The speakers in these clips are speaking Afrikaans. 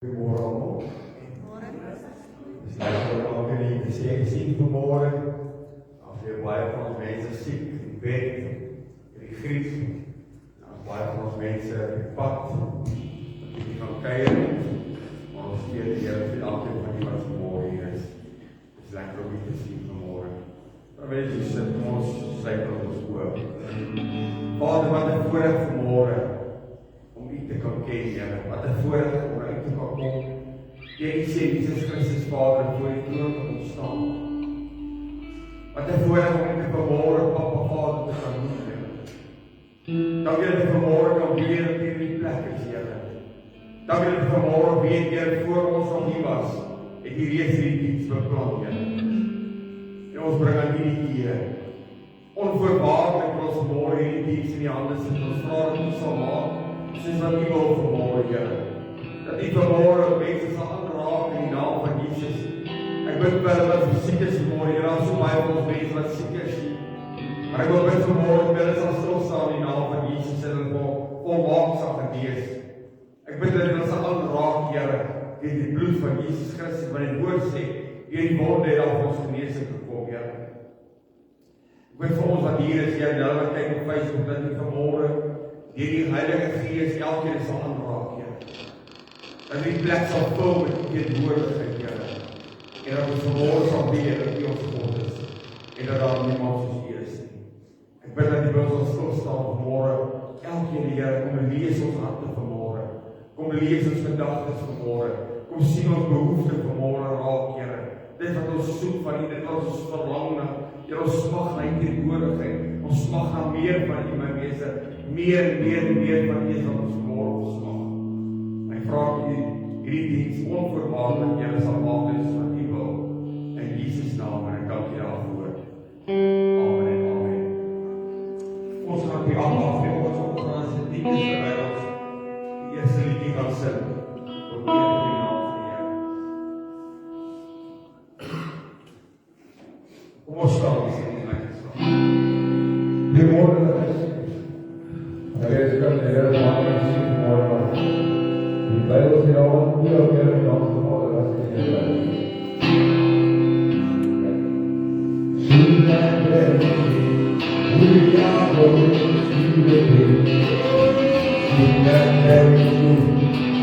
Goedemorgen allemaal. Dus eigenlijk ook in de zeker ziek vanmorgen. Als je blij van ons mensen ziek, in bed, in de griep. Als blij van ons mensen in het pad, die van keieren. Maar ons keer die hele altijd van die wat vanmorgen hier is. Het is lekker om niet te zien vanmorgen. Maar weet je, zet ons zeker op ons oor. Vader, wat een voorrecht vanmorgen. Om u te kan kennen, wat een voorrecht om uit te kan komen. Jy sê Jesus Christus Vader voor die troon kan ontstaan. Wat een voorrecht om u te vanmorgen Papa Vader te kan noemen. Dank jy dat u vanmorgen kan weer op die plek is, Here. Dank jy dat u vanmorgen weer keer voor ons nog nie was. Het die reeds die dienst beplan, Here. En ons bring aan die Here. Onvoorwaardelik vir ons vanmorgen die dienst in die handen sit. Ons vraag dat u sal maak. Soos wat u wil vanmorgen, Here. Dat u vanmorgen mense sal aanraak in die naam van Jesus. Ek bid vir hulle wat siek is vanmorgen, Here, daar is so baie van ons mense wat siek is. Maar ek wil bid vanmorgen, dat hulle sal stilstaan in die naam van Jesus en hulle volmaak sal genees. Ek bid dat hulle sal aanraak, Here, deur die bloed van Jesus Christus, wat die woord sê, deur die wonde het al vir ons genesing gekom, Here. Ek bid vir ons wat hier is, Here, en hulle wat kyk op Facebook, dat u vanmorgen deur die Heilige Gees elkeen sal aanraak, Here. Dat die plek sal vul met die teenwoordigheid, Here. En dat ons vanmorgen sal weet dat u ons God is. En dat daar niemand soos u is nie. Ek bid dat die wil sal stilstaan vanmorgen. Elkeen, Here, kom lees ons harte vanmorgen. Kom lees ons gedagtes vanmorgen. Kom sien ons behoefte vanmorgen raak, Here. Dit wat ons soek van u, dit wat ons verlang na. Here, ons smag na die teenwoordigheid. Ons smag na meer van u, my meester. Meer van u is wat ons vanmorgen smag. Ek vraag u hierdie dienst onvoorwaardelik, Here, sal maak dit wat u wil. In Jesus naam, en ek dank u daarvoor. Amen en amen. Ons gaan die hand afneem, ons opgaan as die dienst terwyl ons die eerste liedjie gaan sing. Tot eer van die naam van die Here. Kom ons staan, ons sing die lekker staan. Goeiemorgen, Here is kan die Here maak en sien vanmorgen. Die Bijbel sê al wat hoe ook Here in ons vanmorgen as die Here Bijbel. Soon and ready, we are going to the King. Soon and very soon,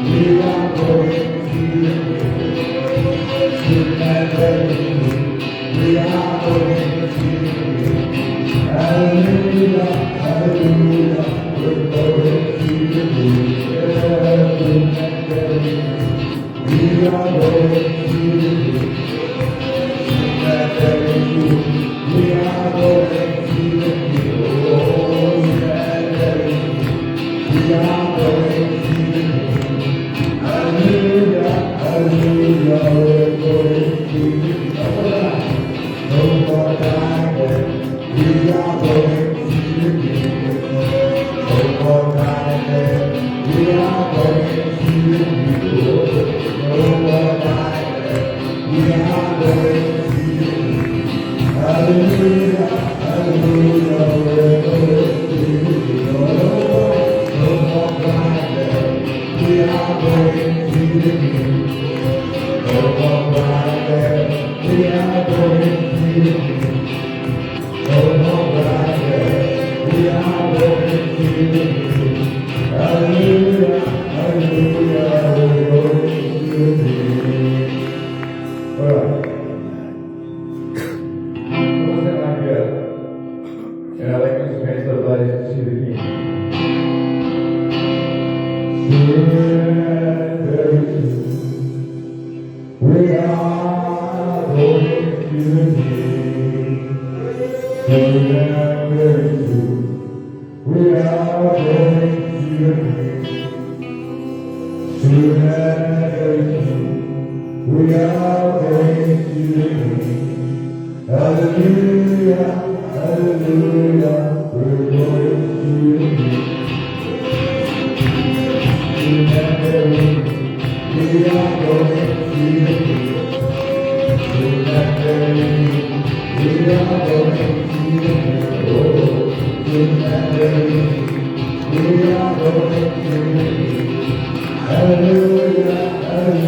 we are going to the King. Soon and very soon, we are going to the King. Hallelujah, hallelujah, we're going to the King. Soon and very soon, we are going to the King. Soon and very soon, we are going to the King. Oh, soon and very soon, we are going to the King. Hallelujah, hallelujah, we're going to the King. No more time, we are going to the King. No more time, we are going to the King. No more time, we are going to the King. Hallelujah, hallelujah, we're going to the King. No more time, we are going to the King. No more time, we are going to the King. No more time, we are going to the King. Hallelujah, hallelujah, we're going to the King. All right. Vamos lá, Pierre. And I'd like us to make the light to see the King. Soon and very soon, we are going to the King. Soon and very soon, we are going to the King. Soon and very soon, we are going to the King. Hallelujah, hallelujah, we're going to the King. Soon and very soon, we are going to the King. Soon and very soon, we are going to the King. Oh, soon and very soon, we are going to the King. Hallelujah, hallelujah.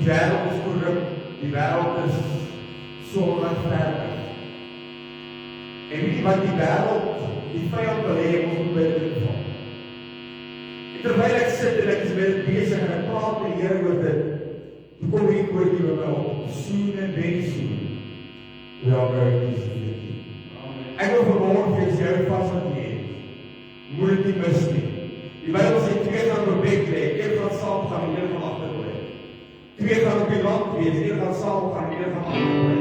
Die wêreld is korrup, die wêreld is so onregverdig. En weet jy wat die wêreld, die vyand wil hê ons moet by dit val. En terwyl ek sit en ek is besig en ek praat met die Here oor dit, toe kom hier woordjie by my op, soon and very soon, we are going to see it. Ek wil vanmôre vir jou vas wat jy het. Moet dit nie mis nie. Die Bybel sê 2 gaan op bed lê, 1 gaan saam gaan en 1 gaan agterbly. 2 gaan op die land wees, 1 gaan saam gaan en 1 gaan agterbly.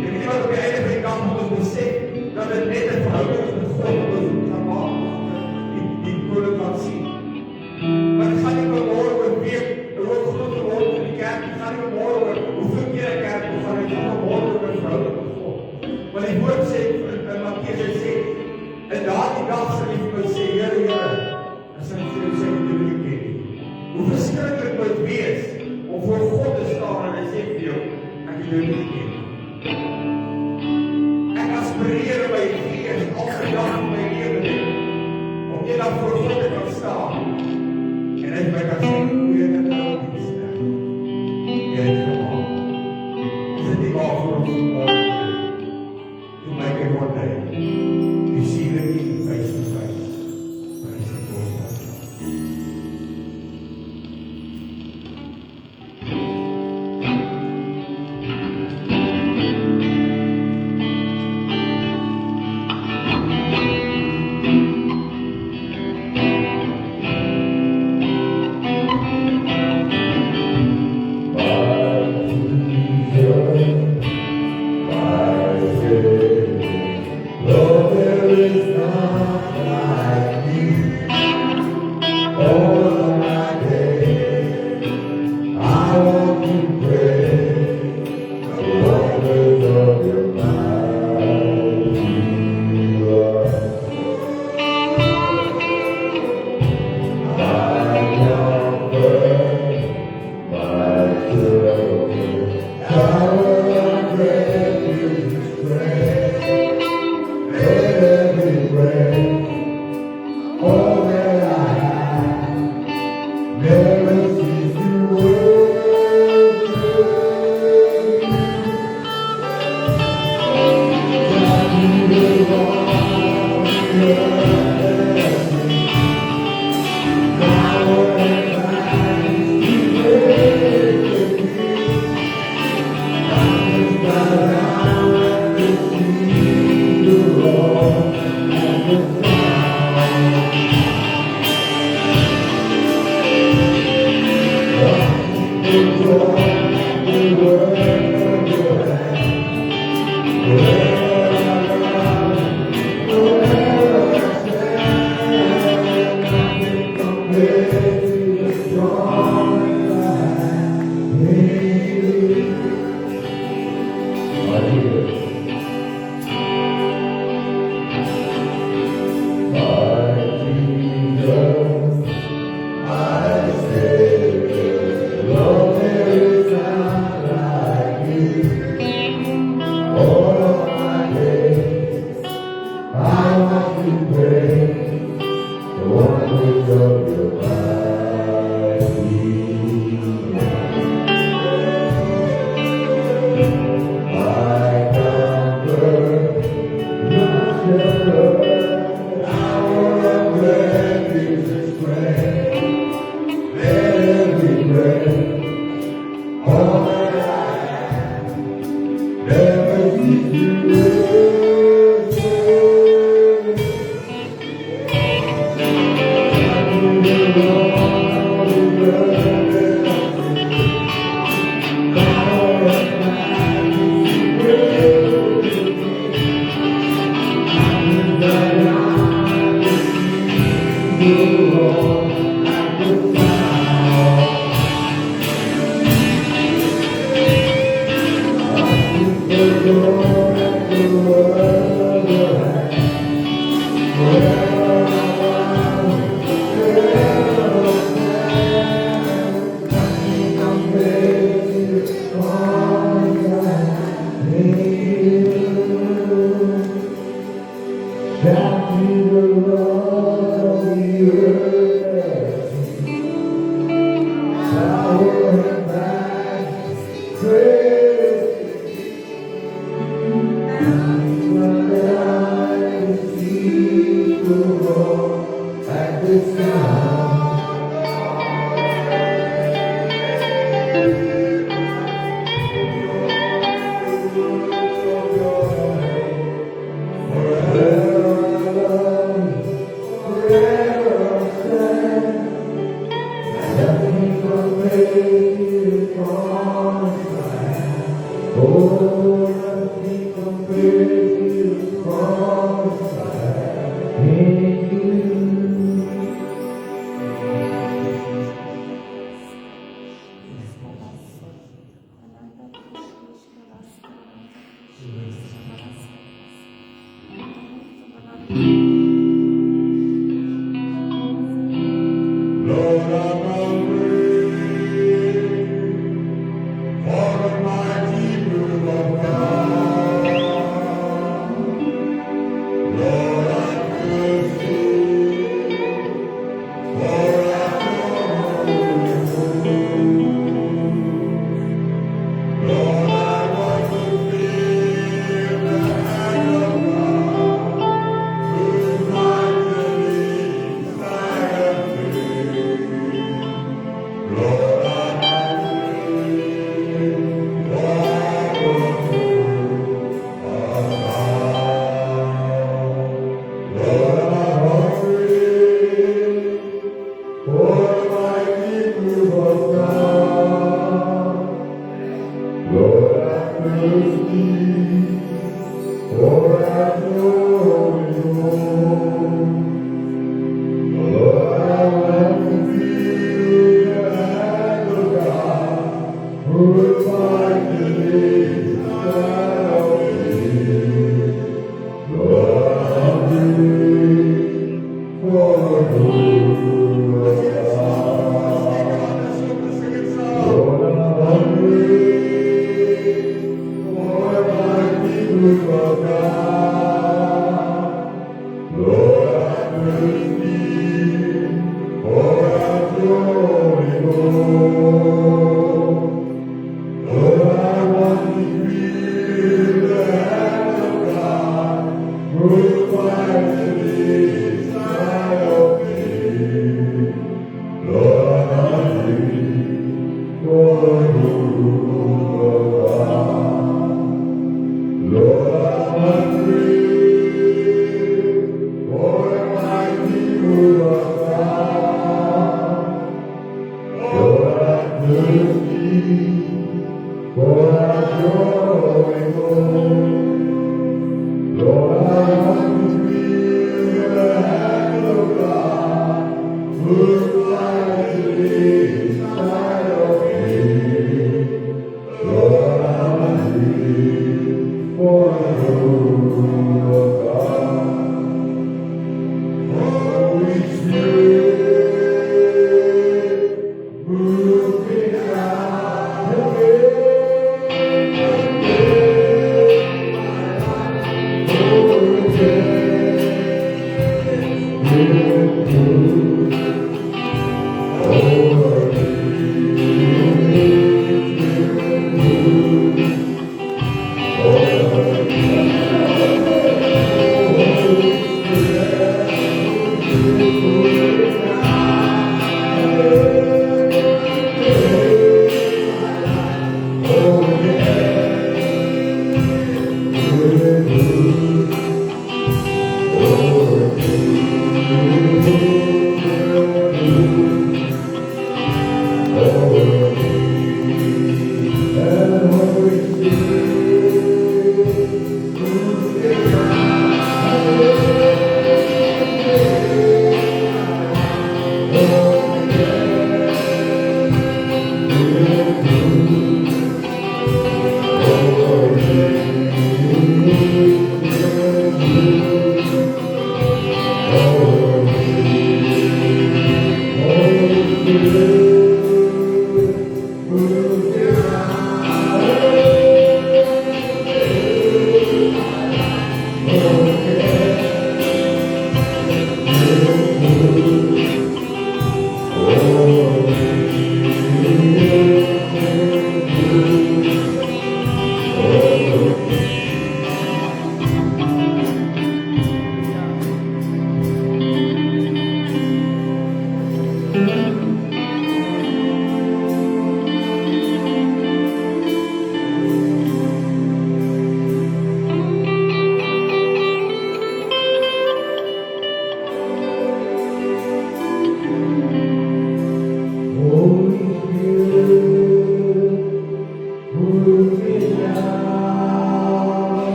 En weet jy wat op die einde van die dag moet ons besef, dat dit net 'n verhouding is met God wat ons gaan maak, die koning kan sien. Maar ek gaan nie vanmôre oor week, oor groot geword in die kerk, ek gaan nie vanmôre oor hoeveel keer ek kerk toe gaan, ek gaan vanmôre oor 'n verhouding met God. Want die woord sê, in Matteus sê, en daardie dag sal jy vir my sê, Here, Here, en sal ek vir jou sê, ek het nie ken nie. Hoe verskriklik moet het wees, om voor God te staan en hy sê vir jou, ek het jou nie ken nie. Ek aspireer my gees, elke dag in my lewe doen, om eendag voor God te kan staan, en hy my kan sê, hoe jy dit nou die sterk, jy het gemaakt. Is dit nie waarvoor ons gemaakt? To make it one day, you see the King face to face. Praise the Lord.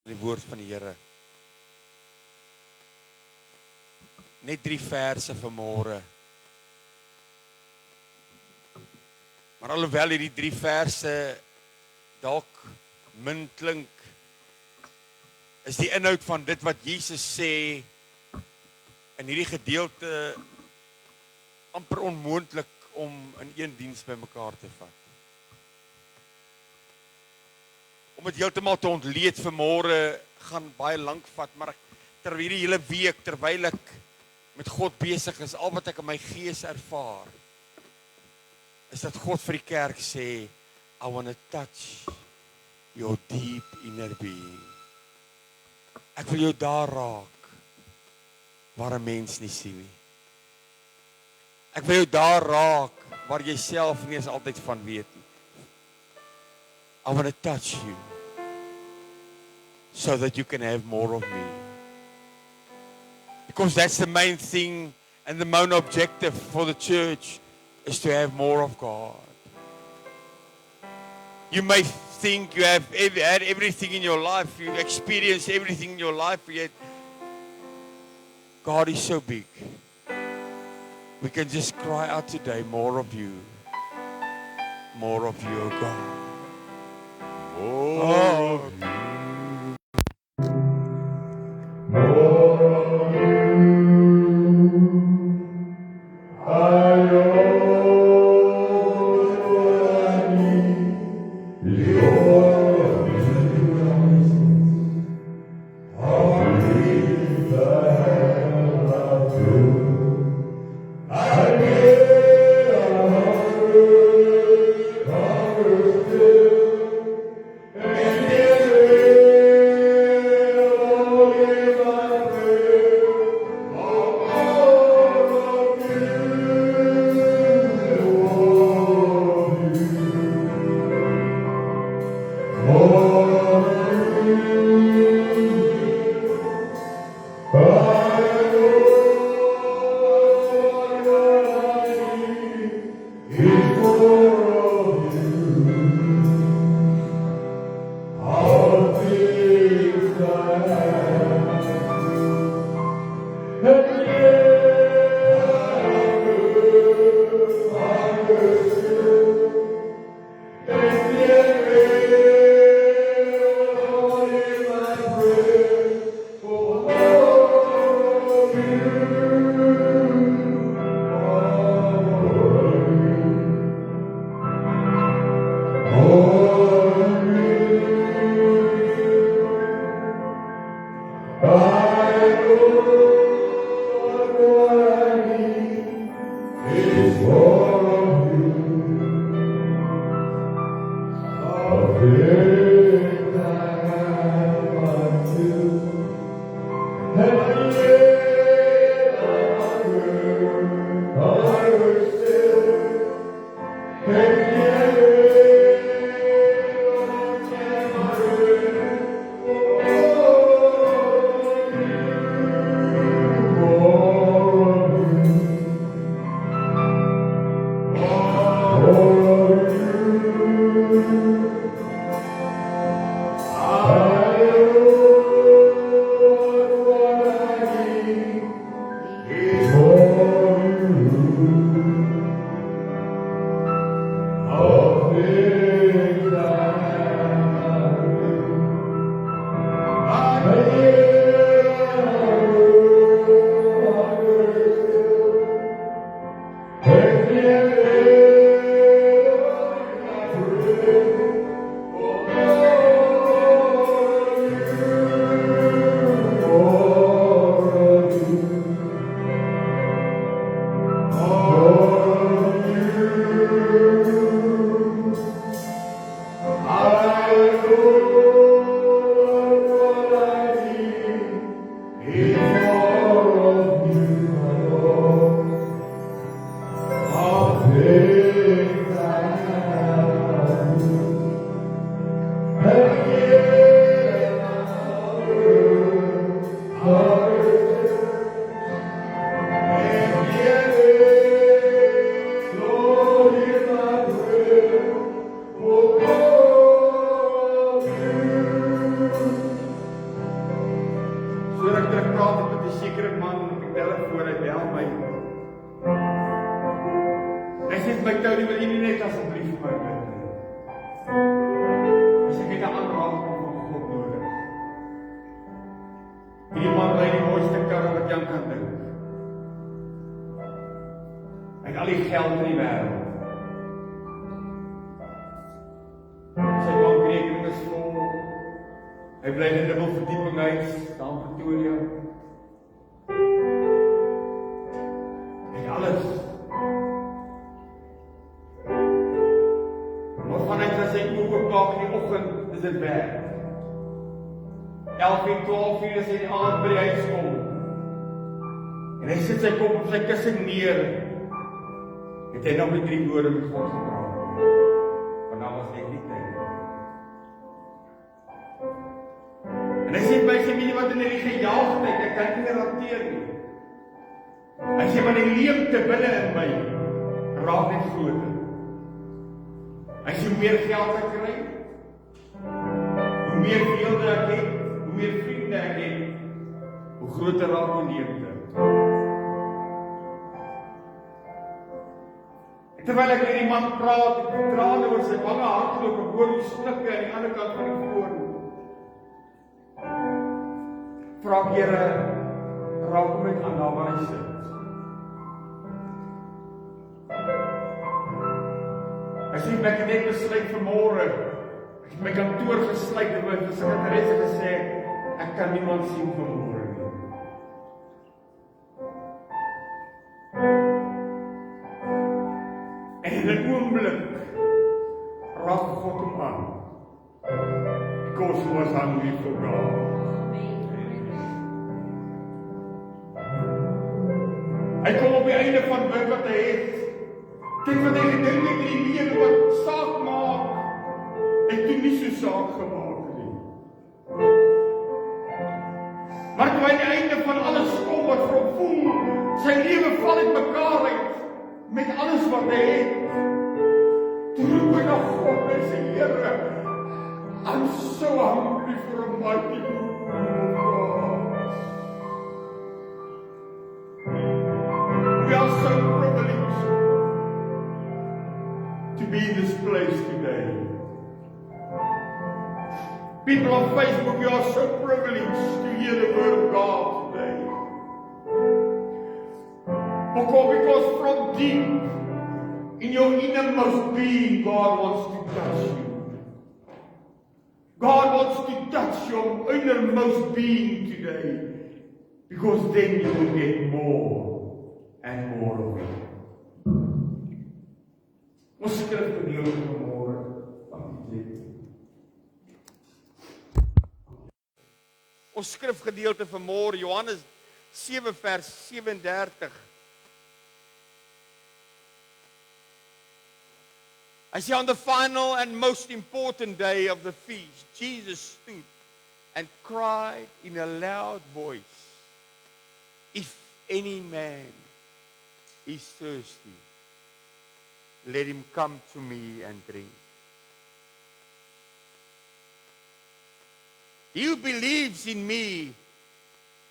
Die woord van die Here. Net 3 verse vanmôre. Maar alhoewel hierdie 3 verse dalk min klink, is die inhoud van dit wat Jesus sê in hierdie gedeelte amper onmoontlik om in een diens bymekaar te vat. Om dit heeltemal te ontleed vanmôre gaan baie lank vat, maar terwyl hierdie hele week, terwyl ek met God besig is, al wat ek in my gees ervaar, is dat God vir die kerk sê, I want to touch your deep inner being. Ek wil jou daar raak, waar 'n mens nie sien nie. Ek wil jou daar raak, waar jy self nie eens altyd van weet nie. I want to touch you, so that you can have more of me. Because that's the main thing and the main objective for the church is to have more of God. You may think you have had everything in your life, you experienced everything in your life, yet God is so big. We can just cry out today, more of you, oh God. Terwyl ek met die man praat, ek trane oor sy bange hardloop, ek hoor die snikke aan die ander kant van die foon. Vra ek, Here, raak hom net aan daar waar hy sit. Ek sê ek het net besluit vanmôre, ek My kantoor gesluit en my sekretaresse gesê, ek kan niemand sien vanmôre nie. En in 'n oomblik raak God hom aan. Because he was hungry for God. Hy kom op die einde van wat hy het. Dit wat hy gedink het in die lewe wat saak maak, het toe nie so saak gemaak nie. Maar toe hy die einde van alles kom wat vir hom voel, sy lewe val uit mekaar uit, met alles wat hy het, toe roep hy na God en sê, Here, I'm so hungry for a mighty move of God. We are so privileged to be in this place today. People on Facebook, we are so privileged to hear the word of God today. Because from deep in your innermost being, God wants to touch you. God wants to touch your innermost being today. Because then you will get more and more of it. Ons skrifgedeelte vanmôre, ons skrifgedeelte vanmôre, Johannes 7 vers 37. I say on the final and most important day of the feast, Jesus stood and cried in a loud voice, if any man is thirsty, let him come to me and drink. He who believes in me,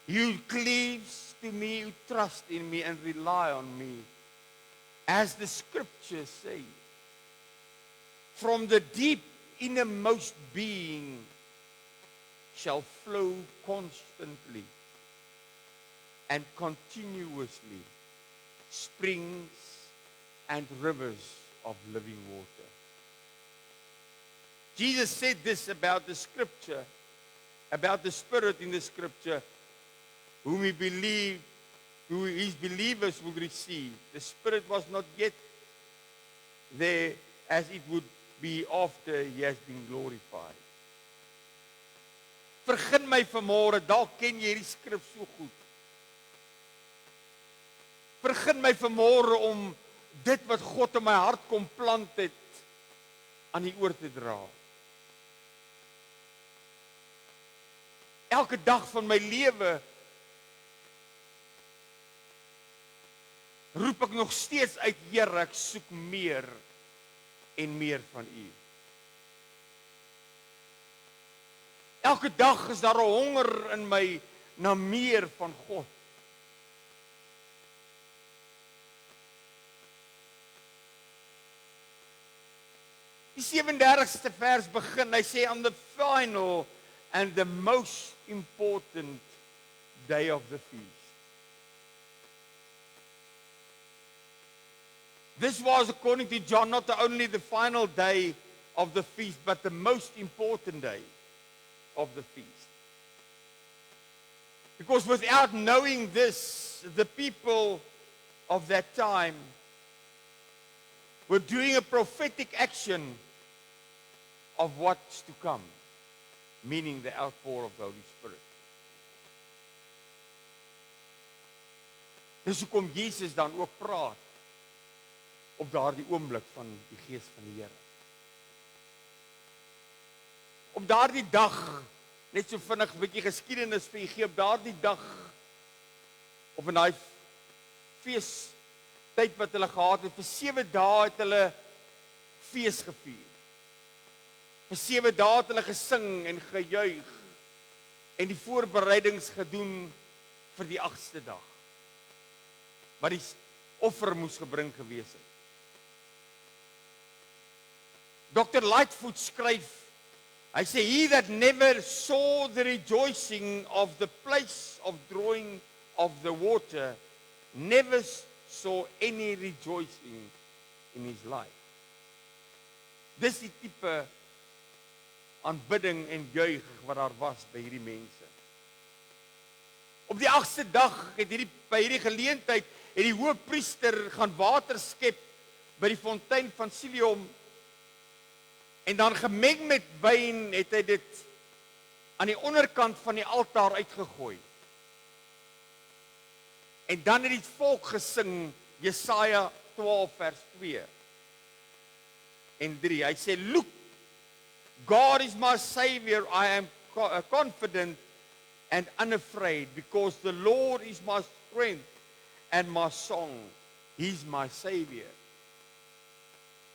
he who cleaves to me, who trusts in me and rely on me, as the scriptures say, from the deep innermost being shall flow constantly and continuously springs and rivers of living water. Jesus said this about the scripture, about the Spirit in the scripture, whom he believed, who his believers would receive. The Spirit was not yet there as it would be after he has been glorified. Vergun my vanmôre, dalk ken jy hierdie skrif so goed. Vergun my vanmôre om dit wat God in my hart kom plant het, aan die oor te dra. Elke dag van my lewe roep ek nog steeds uit, Here, ek soek meer en meer van U. Elke dag is daar 'n honger in my na meer van God. Die 37ste vers begin, hy sê on the final and the most important day of the feast. This was, according to John, not only the final day of the feast, but the most important day of the feast. Because without knowing this, the people of that time were doing a prophetic action of what's to come, meaning the outpour of the Holy Spirit. Dis hoekom Jesus dan ook praat op daardie oomblik van die Gees van die Here. Op daardie dag, net so vinnig 'n bietjie geskiedenis vir u gee, op daardie dag, of in daai feestyd wat hulle gehad het, vir 7 dae het hulle fees gevier. Vir 7 dae het hulle gesing en gejuig en die voorbereidings gedoen vir die 8ste dag, wat die offer moes gebring gewees het. Dr. Lightfoot skryf, hy sê, he that never saw the rejoicing of the place of drawing of the water, never saw any rejoicing in his life. Dis die tipe aanbidding en juig wat daar was by hierdie mense. Op die 8ste dag by hierdie geleentheid het die hoofpriester gaan water skep by die fontein van Siloam en dan gemeng met wyn het hy dit aan die onderkant van die altaar uitgegooi. En dan het die volk gesing Jesaja 12 vers 2 en 3. Hy sê, "Look, God is my Savior, I am confident and unafraid, because the Lord is my strength and my song. He's my Savior."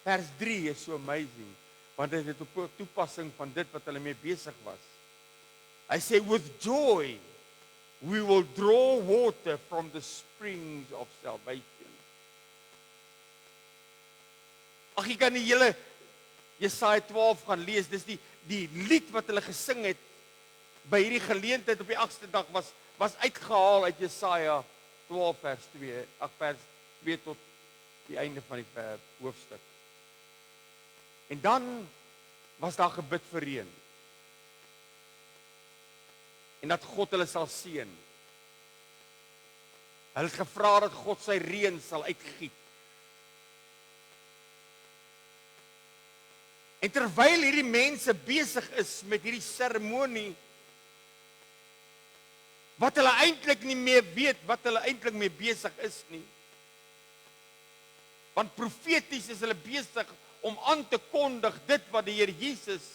Vers 3 is so amazing, want dit het op toepassing van dit wat hulle mee besig was. Hy sê, "With joy, we will draw water from the springs of salvation." Ag, jy kan die hele Jesaja 12 gaan lees, dis die lied wat hulle gesing het by hierdie geleentheid op die 8ste dag was uitgehaal uit Jesaja 12 vers 2, vers 2 tot die einde van die hoofstuk. En dan was daar gebid vir reën. En dat God hulle sal seën. Hulle het gevra dat God sy reën sal uitgiet. En terwyl hierdie mense besig is met hierdie seremonie, wat hulle eintlik nie meer weet wat hulle eintlik mee besig is nie. Want profeties is hulle besig om aan te kondig dit wat die Here Jesus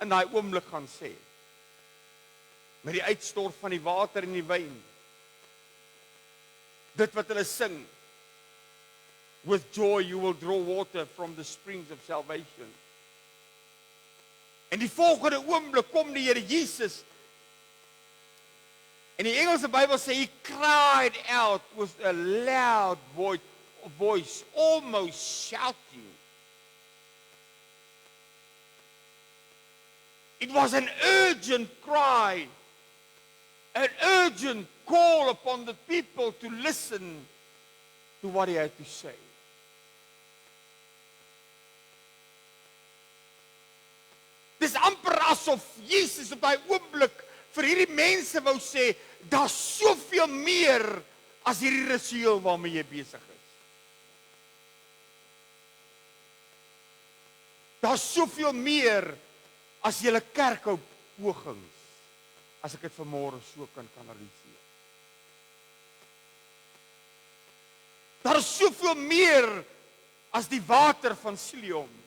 in daai oomblik gaan sê. Met die uitstort van die water en die wyn. Dit wat hulle sing. With joy you will draw water from the springs of salvation. En die volgende oomblik kom die Here Jesus. En die Engelse Bybel sê he cried out with a loud voice, almost shouting. It was an urgent cry, an urgent call upon the people to listen to what he had to say. Dis amper asof Jesus op daai oomblik vir hierdie mense wou sê, daar's soveel meer as hierdie ritueel waarmee jy besig is. Daar's soveel meer as julle kerkhou pogings, as ek dit vanmôre so kan kanaliseer. Daar is soveel meer as die water van Siloam.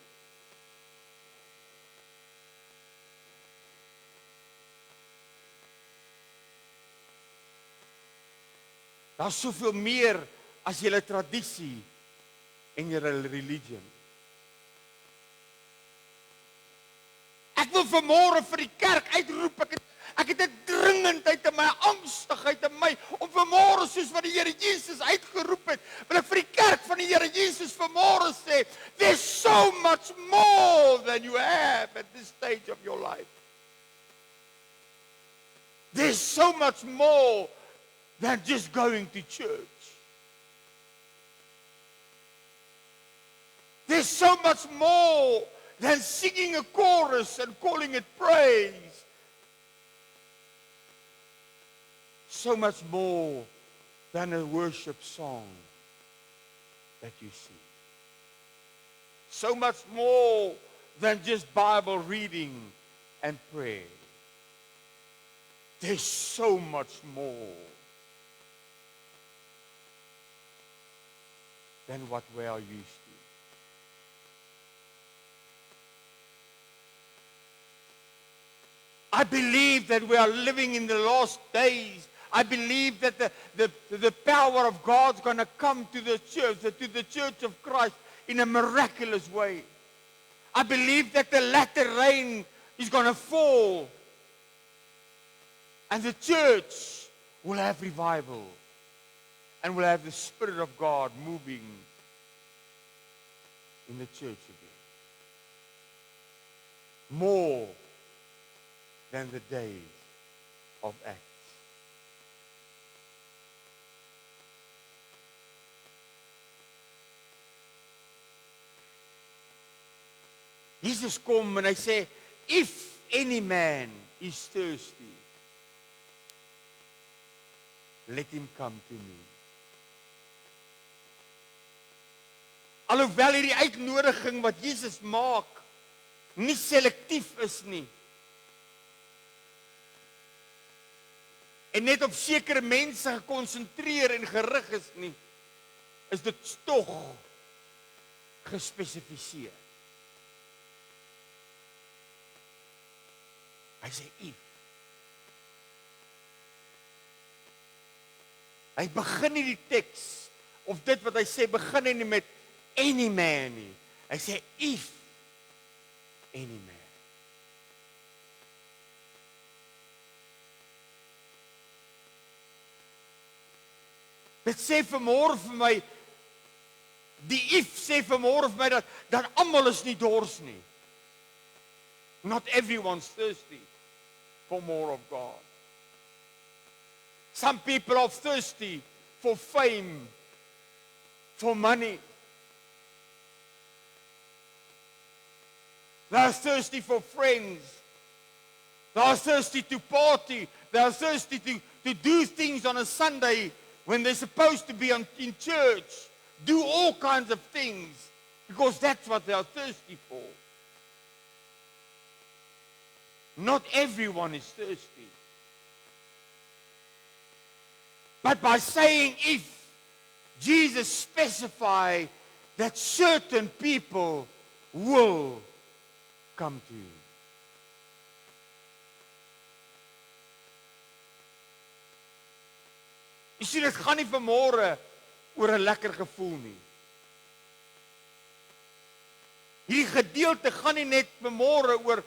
Daar is soveel meer as julle tradisie en julle religie. Ek wil vanmôre vir die kerk uitroep, ek het 'n dringendheid in my, angstigheid in my, om vanmôre soos wat die Here Jesus uitgeroep het, wil ek vir die kerk van die Here Jesus vanmôre sê, there's so much more than you have at this stage of your life. There's so much more than just going to church. There's so much more than singing a chorus and calling it praise. So much more than a worship song that you sing. So much more than just Bible reading and prayer. There's so much more than what we are used to. I believe that we are living in the last days. I believe that the power of God's going to come to the church of Christ in a miraculous way. I believe that the latter rain is going to fall and the church will have revival and will have the Spirit of God moving in the church again. More than the days of Acts. Jesus kom en hy sê, if any man is thirsty, let him come to me. Alhoewel hierdie uitnodiging wat Jesus maak nie selektief is nie. En net op sekere mense gekonsentreer en gerig is nie, is dit tog gespesifiseer. Hy sê if. Hy begin nie die teks of dit wat hy sê begin nie met any man nie. Hy sê if any man. Dit sê vanmôre vir my, die if sê vanmôre vir my dat almal is nie dors nie. Not everyone's thirsty for more of God. Some people are thirsty for fame, for money. They are thirsty for friends. They are thirsty to party. They are thirsty to do things on a Sunday when they're supposed to be in church. Do all kinds of things because that's what they are thirsty for. Not everyone is thirsty. But by saying if, Jesus specified that certain people will come to him. Jy sien, dit gaan nie vanmôre oor 'n lekker gevoel nie. Hierdie gedeelte gaan nie net vanmôre oor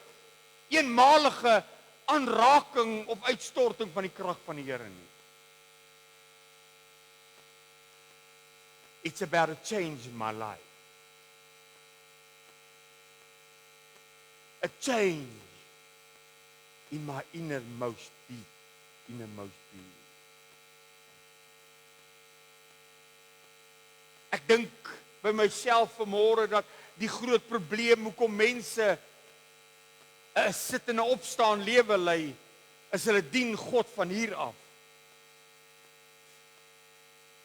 eenmalige aanraking of uitstorting van die krag van die Here nie. It's about a change in my life. A change in my innermost being. Ek dink by myself vanmôre dat die groot probleem hoekom mense 'n sit en 'n opstaan lewe lei, is hulle dien God van hier af.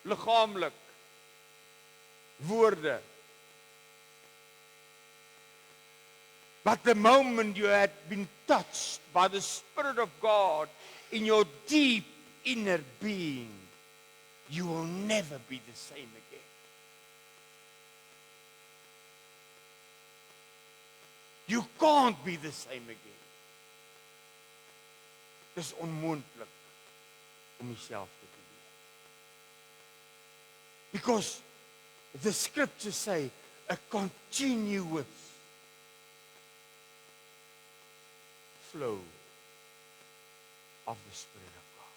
Liggaamlik, woorde. But the moment you had been touched by the Spirit of God in your deep inner being, you will never be the same again. You can't be the same again. Dis onmoontlik om jouself te doen. Because the scriptures say a continuous flow of the Spirit of God.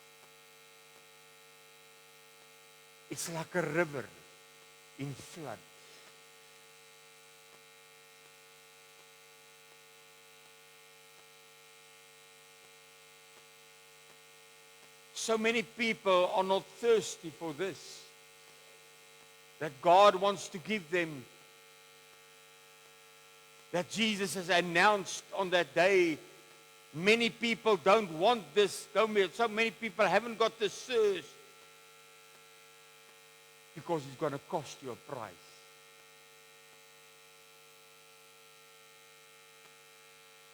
It's like a river in flood. So many people are not thirsty for this. That God wants to give them. That Jesus has announced on that day. Many people don't want this. So many people haven't got this thirst. Because it's going to cost you a price.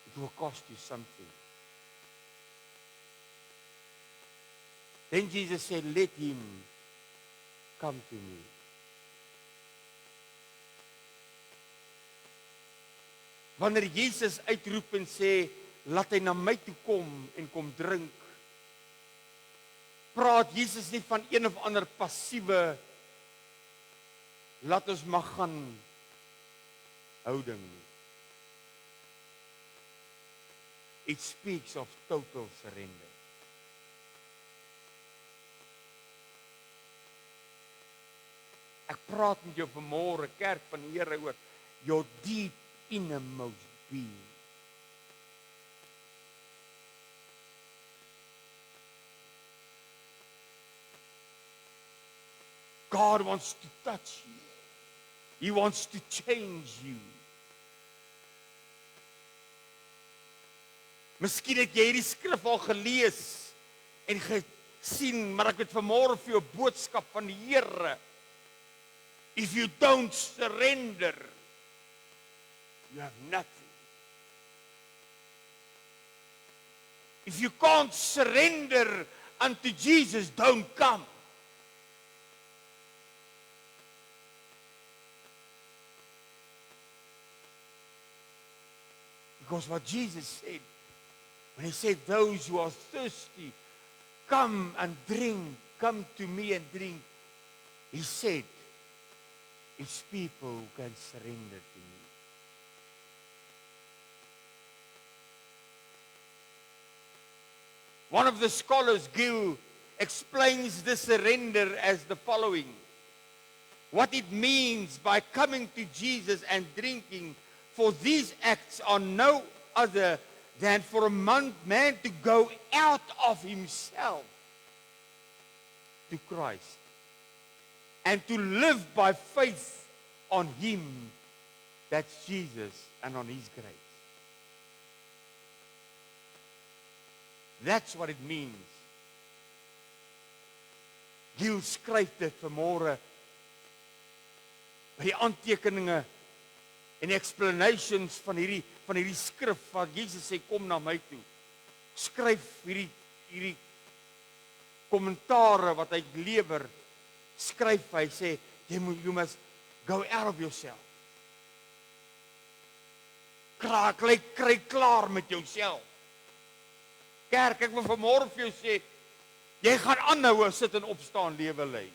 It will cost you something. Then Jesus said, let him come to me. Wanneer Jesus uitroep en sê, laat hy na my toe kom en kom drink, praat Jesus nie van een of ander passiewe, laat ons maar gaan houding nie. It speaks of total surrender. Ek praat met jou vanmôre, kerk van die Here, oor your deep innermost being. God wants to touch you. He wants to change you. Miskien het jy hierdie skrif al gelees en gesien, maar ek het vanmôre vir jou 'n boodskap van die Here. If you don't surrender, you have nothing. If you can't surrender unto Jesus, don't come. Because what Jesus said, when he said, those who are thirsty, come and drink, come to me and drink. He said, it's people who can surrender to me. One of the scholars, Gill, explains this surrender as the following. What it means by coming to Jesus and drinking, for these acts are no other than for a man to go out of himself to Christ and to live by faith on him, that's Jesus, and on his grace. That's what it means. Giel skryf dit vanmôre by die aantekeninge en explanations van hierdie skrif wat Jesus sê kom na my toe. Skryf hierdie kommentare wat hy lewer. Skryf hy sê you must go out of yourself. Kry klaar met jouself. Kerk, ek wil vanmôre vir jou sê jy gaan aanhou sit en opstaan lewe lei.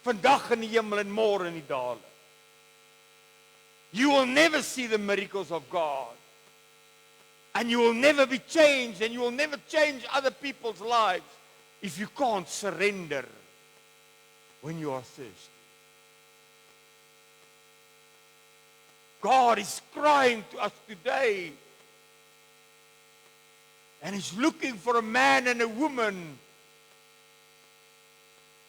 Vandag in die hemel en môre in die dale. You will never see the miracles of God. And you will never be changed, and you will never change other people's lives if you can't surrender when you are thirsty. God is crying to us today, and He's looking for a man and a woman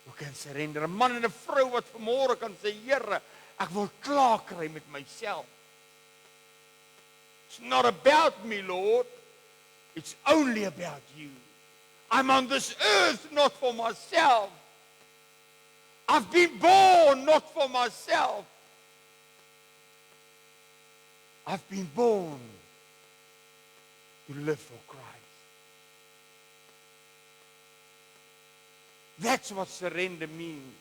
who can surrender. 'n Man en 'n vrou wat vanmôre kan sê, Here, ek wil klaar kry met myself. It's not about me, Lord. It's only about you. I'm on this earth not for myself. I've been born not for myself. I've been born to live for Christ. That's what surrender means.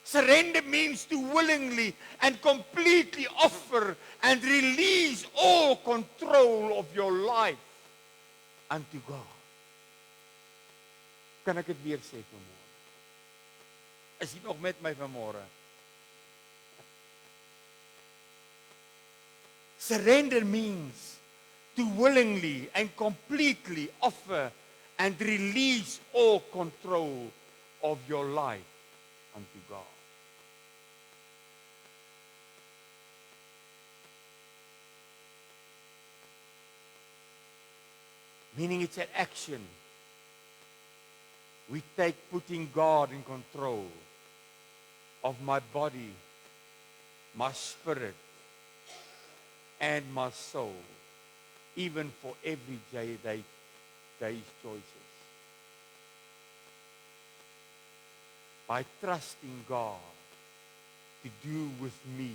Surrender means to willingly and completely offer and release all control of your life unto God. Kan ek dit weer sê vanmôre? Is jy nog met my vanmôre? Surrender means to willingly and completely offer and release all control of your life unto God. Meaning it's an action we take putting God in control of my body, my spirit, and my soul, even for every day's choices. By trusting God to do with me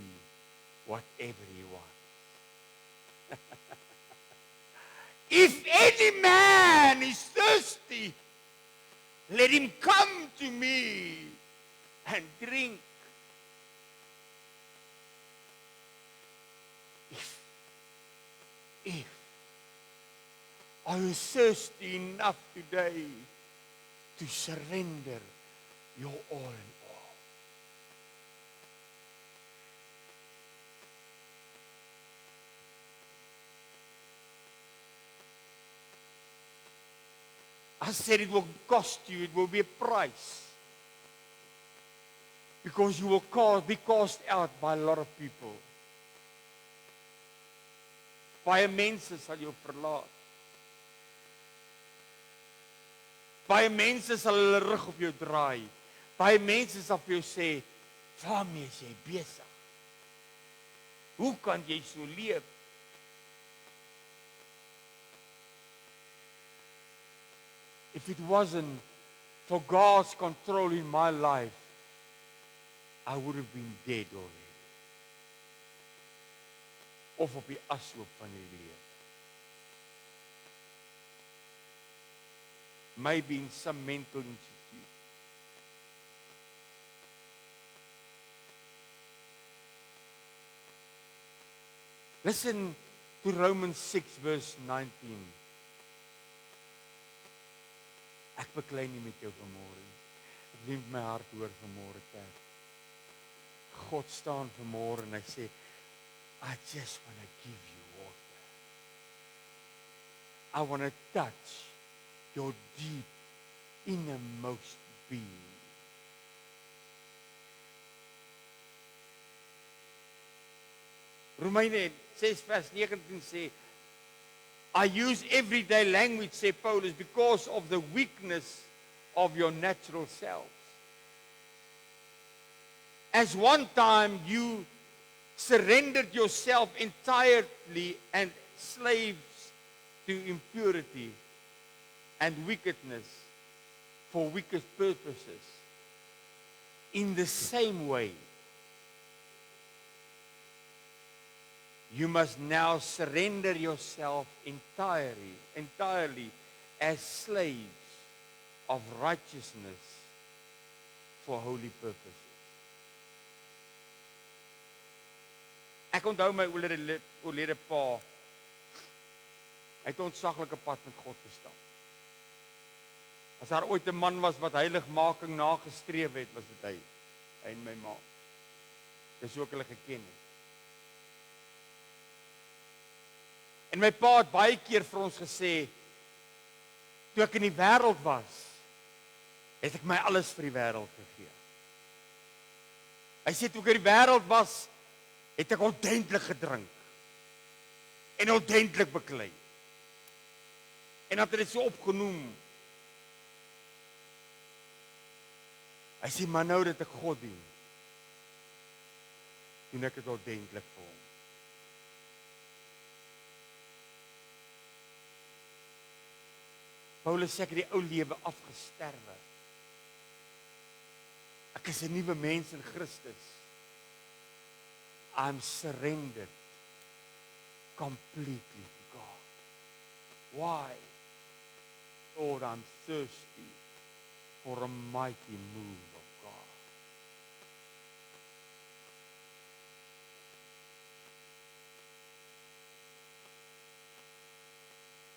whatever He wants. If any man is thirsty, let him come to me and drink. If are you thirsty enough today to surrender your all in all? I said it will cost you, it will be a price. Because you will be cast out by a lot of people. Baie mense sal jou verlaat. Baie mense sal hulle rug op jou draai. Baie mense sal vir jou sê, "Waarmee is jy besig? Hoe kan jy so leef? If it wasn't for God's control in my life, I would have been dead already. Of op die ashoop van die lewe. Maybe in some mental institute. Listen to Romans 6 verse 19. Ek beklei nie met jou vanmôre nie. Ek neem my hart hoor vanmôre kerk. God staan vanmôre en hy sê, I just want to give you water. I want to touch your deep innermost being. Romeine 6 vers 19 sê, I use everyday language, say Paulus, because of the weakness of your natural selves. As one time you surrendered yourself entirely and slaves to impurity and wickedness for wicked purposes. In the same way, you must now surrender yourself entirely as slaves of righteousness for holy purposes. Ek onthou my oorlede pa. Hy het 'n ontsaglike pad met God gestap. As daar ooit 'n man was wat heiligmaking nagestreef het, was dit hy en my ma. Dis ook hulle geken het. En my pa het baie keer vir ons gesê, toe ek in die wêreld was, het ek my alles vir die wêreld gegee. Hy sê toe ek in die wêreld was, het ek ordentlik gedrink en ordentlik beklei. En dat het so opgenoem. Hy sê, maar nou dat ek God dien, doen ek het ordentlik vir hom. Paulus sê ek het die ou lewe afgesterwe. Ek is 'n nuwe mens in Christus. I'm surrendered completely to God. Why? Lord, I'm thirsty for a mighty move of God.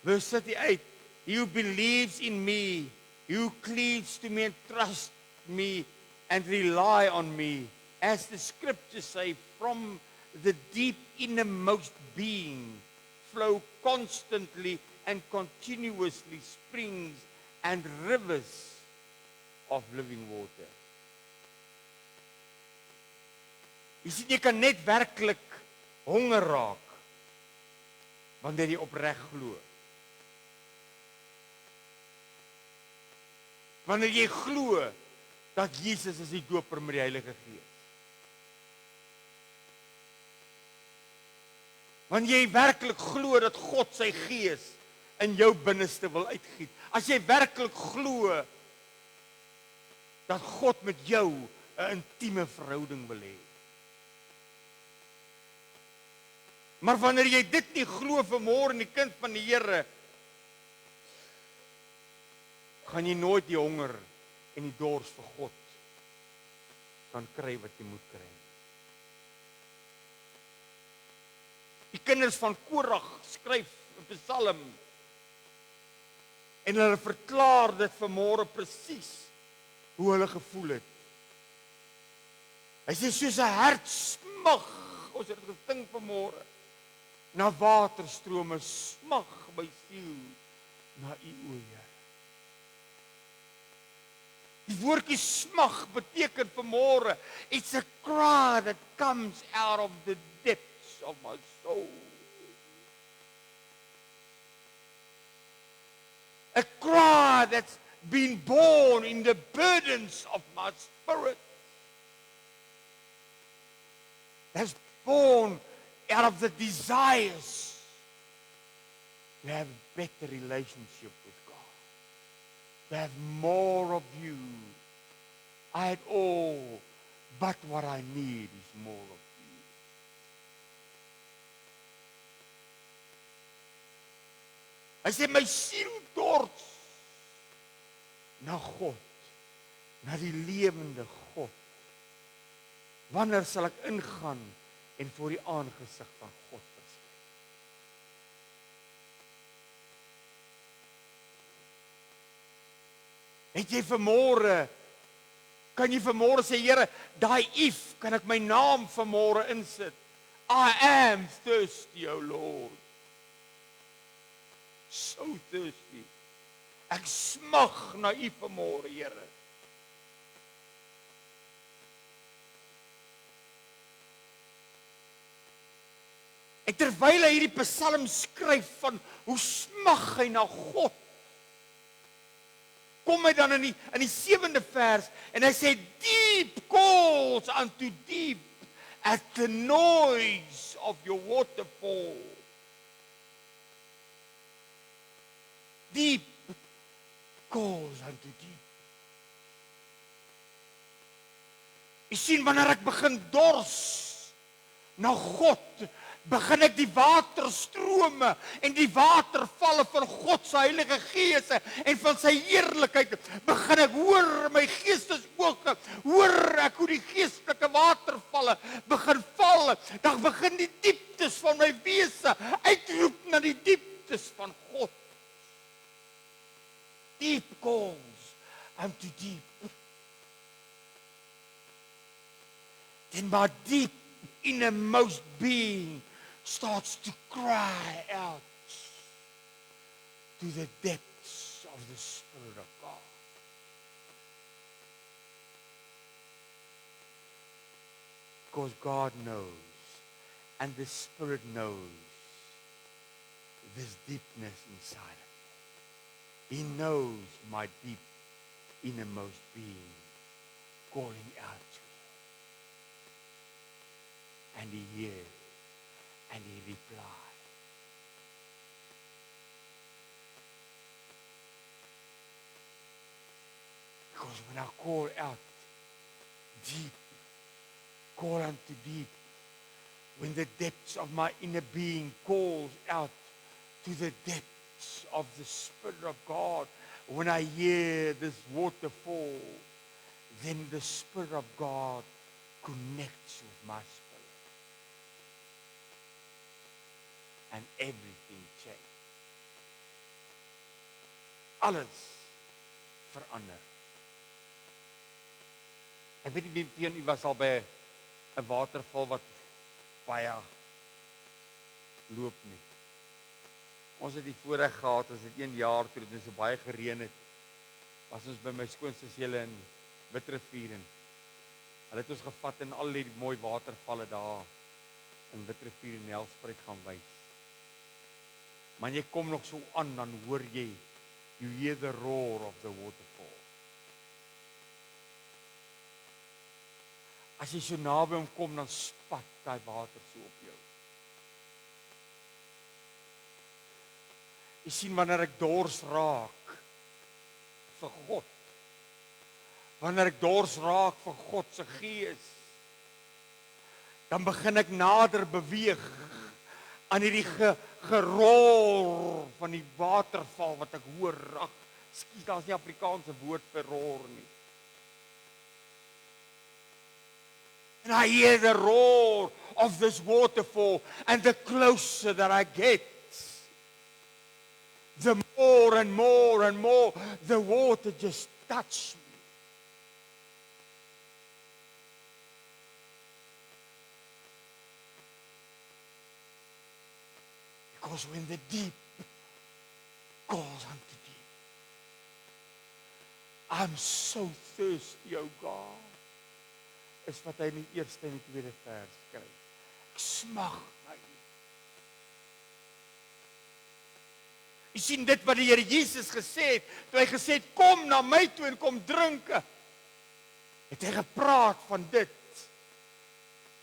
Verse 38, he who believes in me, he who cleaves to me and trusts me and rely on me, as the scriptures say, from the deep innermost being flow constantly and continuously springs and rivers of living water. Jy sien, jy kan net werklik honger raak wanneer jy opreg glo. Wanneer jy glo dat Jesus is die doper met die Heilige Gees. Wanneer jy werklik glo dat God sy Gees in jou binneste wil uitgiet. As jy werklik glo dat God met jou 'n intieme verhouding wil hê. Maar wanneer jy dit nie glo vanmôre, die kind van die Here, gaan jy nooit die honger en die dors vir God kan kry wat jy moet kry. Die kinders van Korag skryf 'n Psalm en hulle verklaar dit vanmôre presies hoe hulle gevoel het. Hy sê soos 'n hert smag, ons het dit gesing vanmôre, na waterstrome, smag my siel na U, o Here. Die woordjie smag beteken vanmôre, it's a cry that comes out of the depths of my soul. A cry that's been born in the burdens of my spirit. That's born out of the desires to have a better relationship with God. to have more of you. I had all, but what I need is more of you. Hy sê, my siel dors na God, na die lewende God. Wanneer sal ek ingaan en voor die aangesig van God verskyn? Het jy vanmôre, kan jy vanmôre sê, Here, daai if, kan ek my naam vanmôre insit? I am thirsty, O Lord. So thirsty. Ek smag na U vanmôre, Here. En terwyl hy hierdie psalm skryf van hoe smag hy na God, kom hy dan in die 7de vers en hy sê, deep calls unto deep at the noise of your waterfall. Deep calls unto deep. Jy sien, wanneer ek begin dors na God, begin ek die waterstrome en die watervalle van God se Heilige Gees en van sy heerlikheid, begin ek hoor my geestesoog, hoor ek hoe die geestelike watervalle begin val, dan begin die dieptes van my wese uitroep na die dieptes van God. Deep calls unto deep. Then my deep innermost being starts to cry out to the depths of the Spirit of God. Because God knows, and the Spirit knows this deepness inside of me. He knows my deep innermost being calling out to Him. And He hears, and He replies. Because when I call out deep, call unto deep, when the depths of my inner being calls out to the depths of the Spirit of God, when I hear this waterfall, then the Spirit of God connects with my spirit. And everything changes. Alles verander. Ek weet nie wie u was al by 'n waterval wat baie loop nie. Ons het die voorreg gehad, ons het 1 jaar toe dit so baie gereën het, was ons by my skoonsis julle in Witrifuur en hulle het ons gevat in al die mooi watervalle daar in Witrifuur en Nelspruit gaan wys. Maar jy kom nog so aan, dan hoor jy, you hear the roar of the waterfall. As jy so naby hom kom, dan spat daai water so op jou. Jy sien, wanneer ek dors raak vir God, wanneer ek dors raak vir God se Gees, dan begin ek nader beweeg aan hierdie gerol van die waterval wat ek hoor. Ag, skielik, daar's nie Afrikaanse woord vir roar nie. And I hear the roar of this waterfall, and the closer that I get, the more and more and more the water just touches me. Because when the deep calls unto deep, I'm so thirsty, O God, is wat hy in die eerste en die tweede vers skryf. Ek smag na U. Jy sien dit wat die Here Jesus gesê het, toe hy gesê het, kom na my toe en kom drink, het hy gepraat van dit.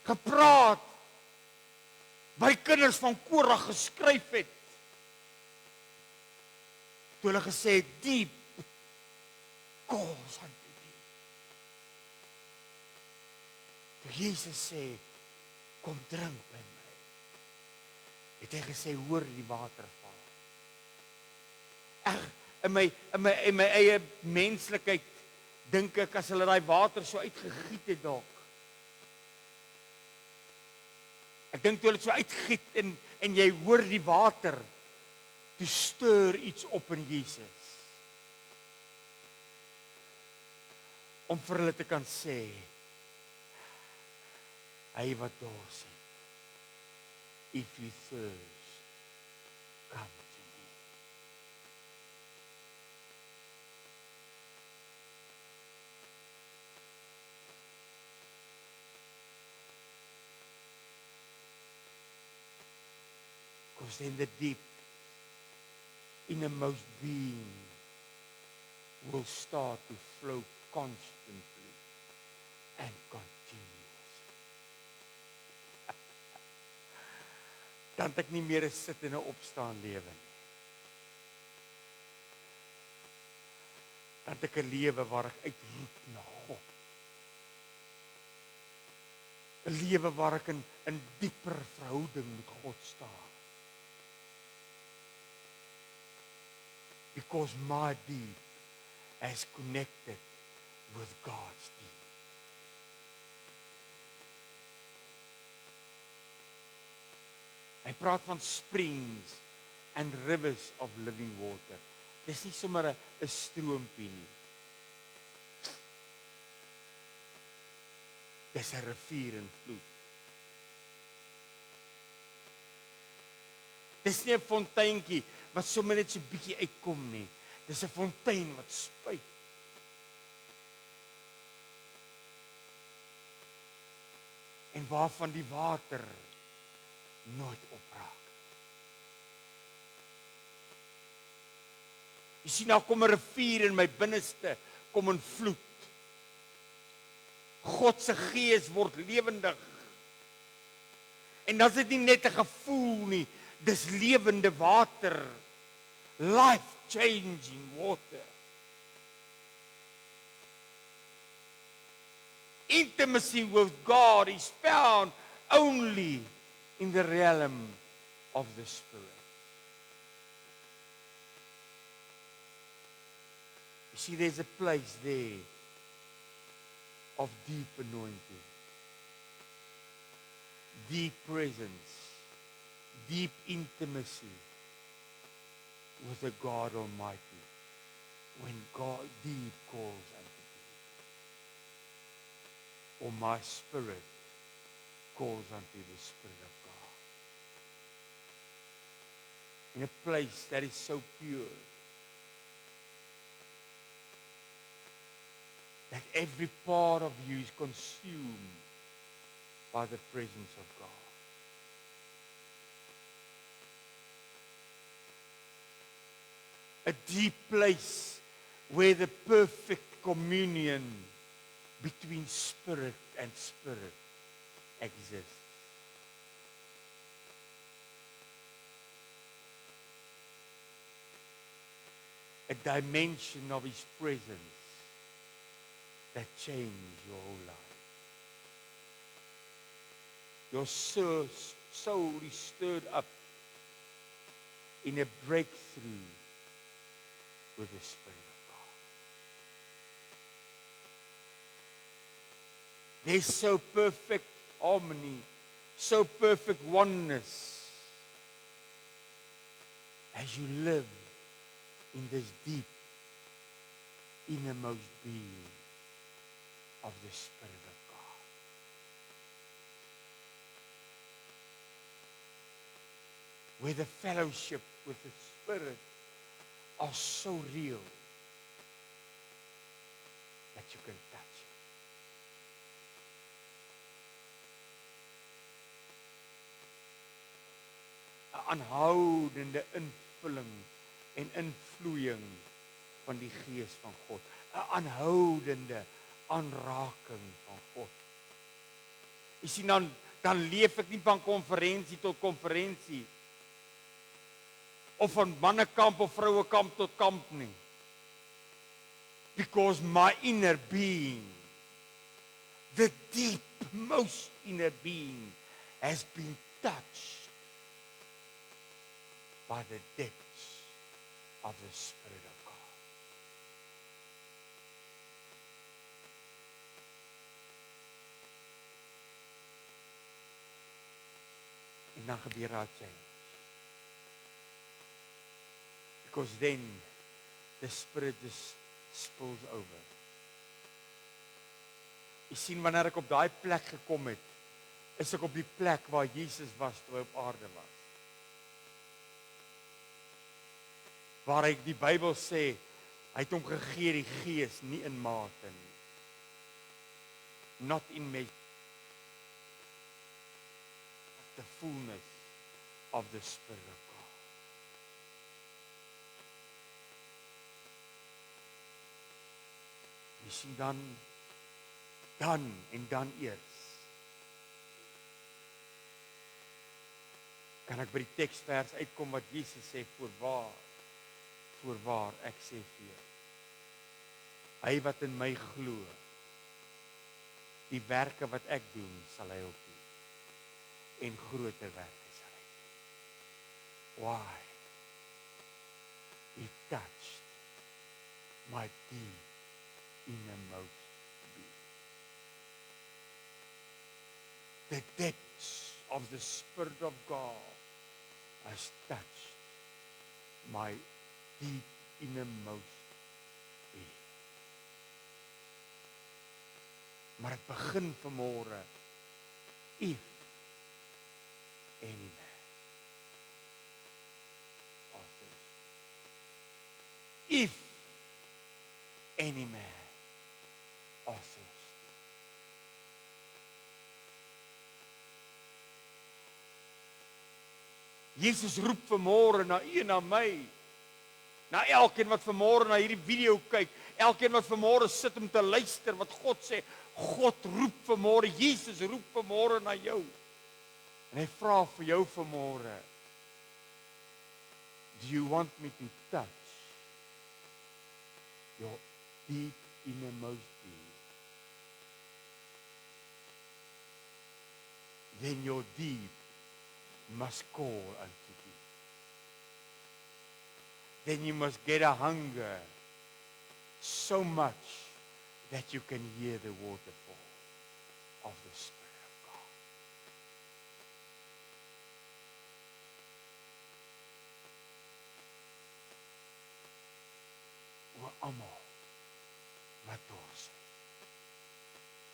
Gepraat by kinders van Korag geskryf het. Toe hulle gesê het, deep calls unto thee. Toe Jesus sê, kom drink by my, het hy gesê, hoor die waterval. In my eie menslikheid dink ek, as hulle daai water so uitgegiet het dalk. Ek dink toe hulle so uitgiet en jy hoor die water, toe stuur iets op in Jesus. Om vir hulle te kan sê, hy wat dors het, if you thirst, come to me. Because in the deep, innermost being will start to flow constantly and continuously. Dan het ek nie meer 'n sit en 'n opstaan lewe nie. Dan het ek 'n lewe waar ek uitroep na God. 'n Lewe waar ek in dieper verhouding met God staan. Because my deep is connected with God's deep. Hy praat van springs and rivers of living water. Dis nie sommer 'n stroompie nie. Dis 'n rivier in vloed. Dis nie 'n fonteintjie wat sommer net so bietjie uitkom nie. Dis 'n fontein wat spuit. En waarvan die water nooit opraak. Jy sien, nou kom 'n rivier in my binneste, kom in vloed. God se gees word lewendig. En dan is dit nie net 'n gevoel nie, dis lewende water. Life-changing water. Intimacy with God is found only in the realm of the Spirit. You see, there's a place there of deep anointing, deep presence, deep intimacy with the God Almighty, when God deep calls unto thee, or my spirit calls unto the Spirit of God. In a place that is so pure, that every part of you is consumed by the presence of God. A deep place where the perfect communion between spirit and spirit exists. A dimension of His presence that changes your whole life. Your soul is stirred up in a breakthrough with the Spirit of God. There's so perfect harmony, so perfect oneness as you live in this deep, innermost being of the Spirit of God. Where the fellowship with the Spirit are so real that you can touch it. Aanhoudende invulling en invloeiing van die Gees van God. 'n Aanhoudende aanraking van God. Jy sien, dan leef ek nie van konferensie tot konferensie, of van mannekamp of vrouekamp tot kamp nie. Because my inner being, the deep, most inner being, has been touched by the depths of the Spirit of God. En dan gebeur daar change. Because then the Spirit just spills over. Jy sien, wanneer ek op daai plek gekom het, is ek op die plek waar Jesus was toe hy op aarde was. Waar hy die Bybel sê, hy het hom gegee die Gees nie in mate nie. Not in measure. The fullness of the Spirit of God. Jy sien dan eers kan ek by die teksvers uitkom wat Jesus sê, voorwaar ek sê vir jou, hy wat in my glo, die werke wat ek doen, sal hy ook doen, en groter werke sal hy doen. Why? He touched my deep innermost being. The depths of the Spirit of God has touched my deep innermost being. Maar het begin vanmôre, if any man of this, if any man of this, Jesus roep vanmôre na u en na my, na elkeen wat vanmôre na hierdie video kyk, elkeen wat vanmôre sit om te luister wat God sê. God roep vanmôre, Jesus roep vanmôre na jou. En hy vra vir jou vanmôre, do you want me to touch your deep innermost being? Then your deep must call unto thee. Then you must get a hunger so much that you can hear the waterfall of the Spirit of God. O almal wat dors het,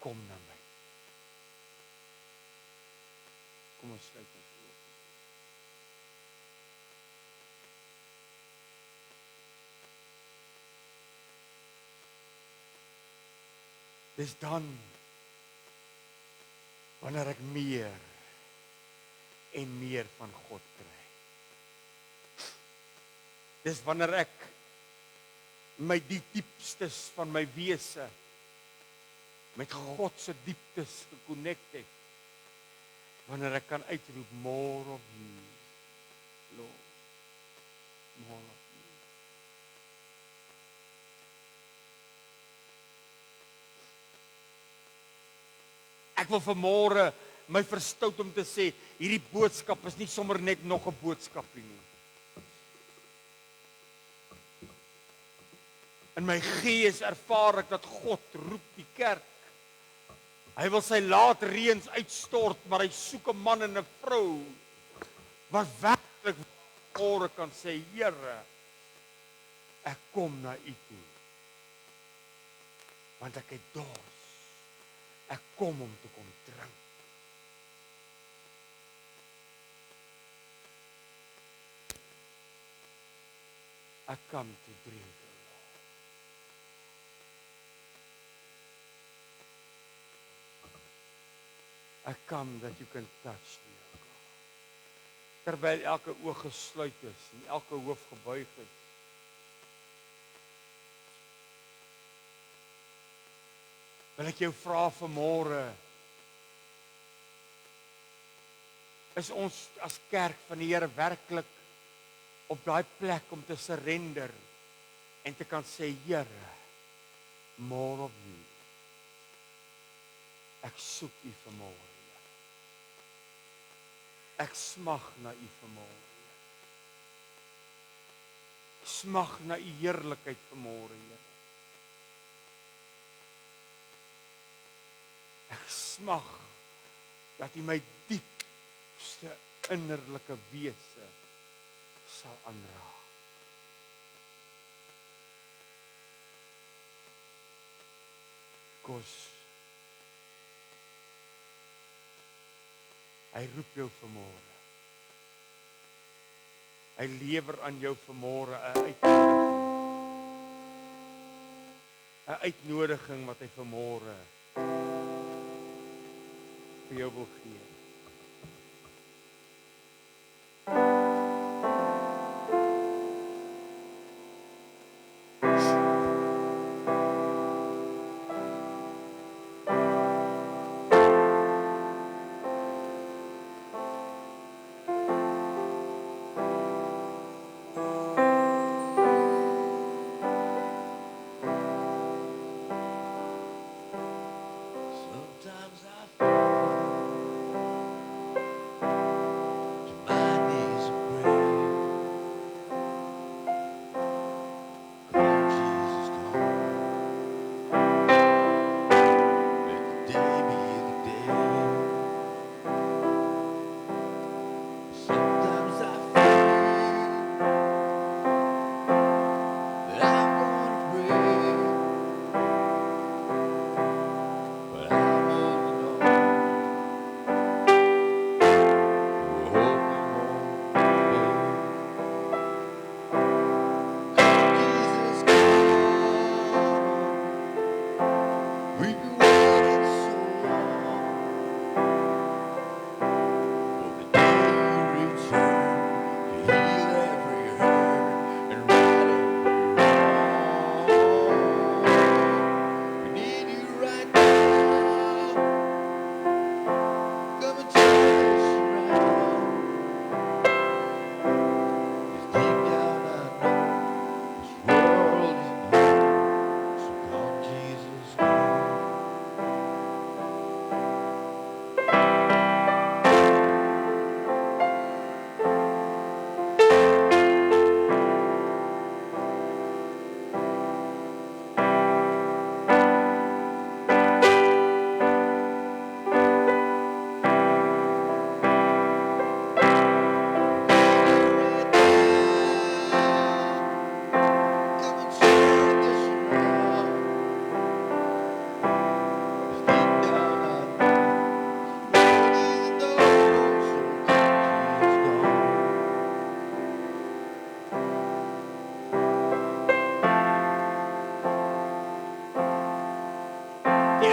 kom na my. Kom ons sluit ons oë. Dis dan wanneer ek meer en meer van God kry. Dis wanneer ek my die diepstes van my wese met God se dieptes gekonnekt het. Wanneer ek kan uitroep, more of you, Lord, more of you. Ek wil vanmôre my verstout om te sê, hierdie boodskap is nie sommer net nog 'n boodskapie nie. In my gees ervaar ek dat God roep die kerk. Hy wil sy laatreëns uitstort, maar hy soek 'n man en 'n vrou wat werklik vanmôre kan sê, Here, ek kom na U toe. Want ek het dors. Ek kom om te kom drink. I come to drink, O Lord. I come that you can touch me, O God. Terwyl elke oog gesluit is en elke hoof gebuig is. Wil ek jou vra vanmôre, is ons as kerk van die Here werklik op daai plek om te surrender en te kan sê, Here, More of you. Ek soek u vanmôre, Here. Ek smag na u vanmôre. Ek smag na u heerlikheid vanmôre, Here. Ek smag dat u my diepste innerlike wese sal aanraak. Hy roep jou vanmôre. Hy lewer aan jou vanmôre 'n uitnodiging wat hy vanmôre vir jou wil gee.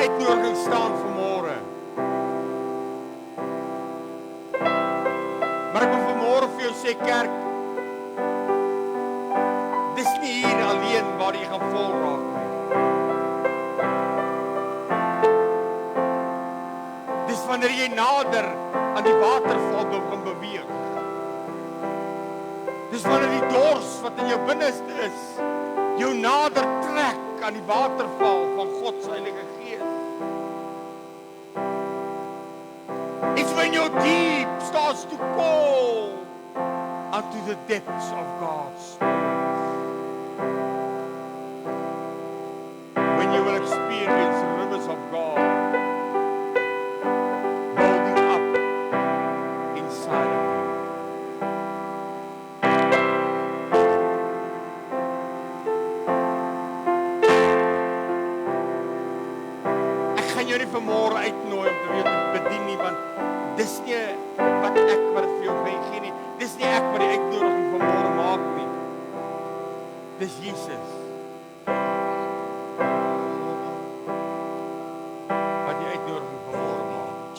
uitnodiging staan vanmôre. Maar ek wil vanmôre vir jou sê, kerk, dis nie hier alleen waar jy gaan vol raak nie. Dis wanneer jy nader aan die waterval begin beweeg. Dis wanneer die dors wat in jou binneste is, jou nader trek aan die waterval van God se Heilige Gees. It's when you're deep starts to call unto the depths of God's Spirit. When you will experience the rivers of God building up inside of you. Ek gaan jou nie vanmôre uitnooi om te weet te bedien nie, want dis nie wat ek wat vir jou gee nie. Dis nie ek wat die uitnodiging vanmôre maak nie. Dis Jesus. Wat die uitnodiging vanmôre maak.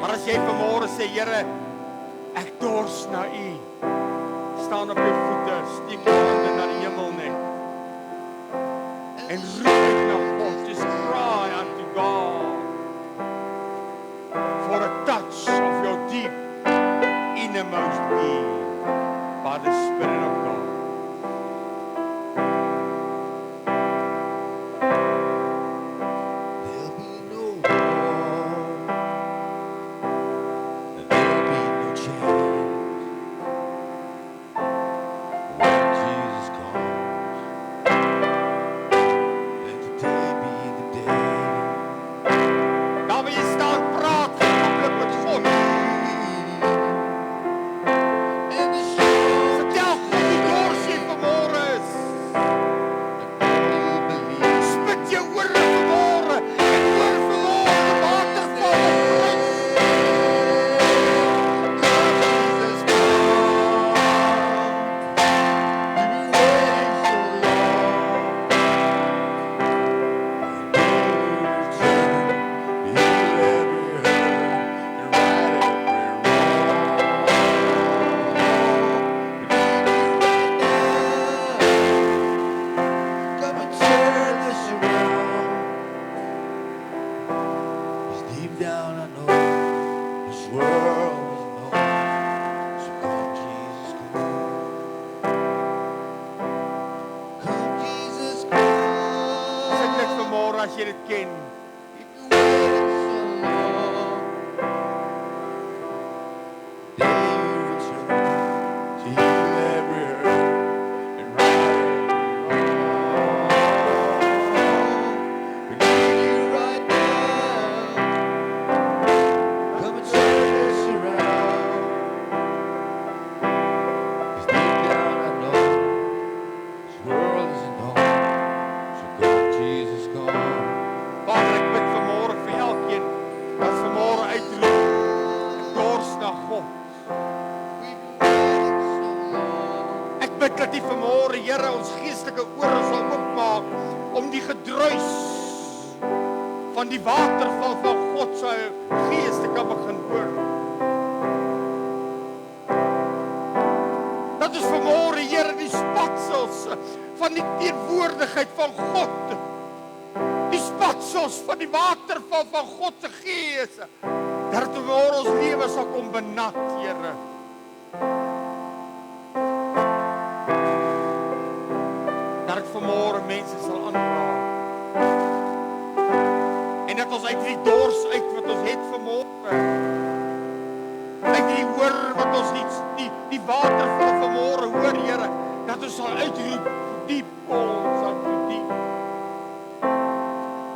Maar as jy vanmôre sê, Here, ek dors na U. Staan op jou voete, steek jou hande na die hemel net. En roep uit na God, just cry unto God for a touch of your deep innermost Deep down I know this world is known. So come Jesus, come. Come Jesus, come. Sing dit vanmôre as jy dit ken. If you waited so long, day you return to heal every hurt and right every wrong. We need you right now. Come and turn this around. 'Cause deep down I know this world isn't home. So come Jesus, come. Vader, ek bid vanmôre vir elkeen wat vanmôre uitroep, ek dors na God. We've been waiting so long. Ek bid dat U vanmôre, Here, ons geestelike ore sal oopmaak om die gedruis van die waterval van God se Gees te kan begin hoor. Dat is vanmôre, Here, die spatsels van die teenwoordigheid van God. Die spatsels van die waterval van God se Gees. Dat dit vanmôre ons lewe sal kom benat, Here. Dat dit vanmôre mense sal aanraak. En dat ons uit die dors uit wat ons het vanmôre, uit die hoor wat ons die waterval vanmôre hoor, Here, dat ons sal uitroep, diep calls unto diep.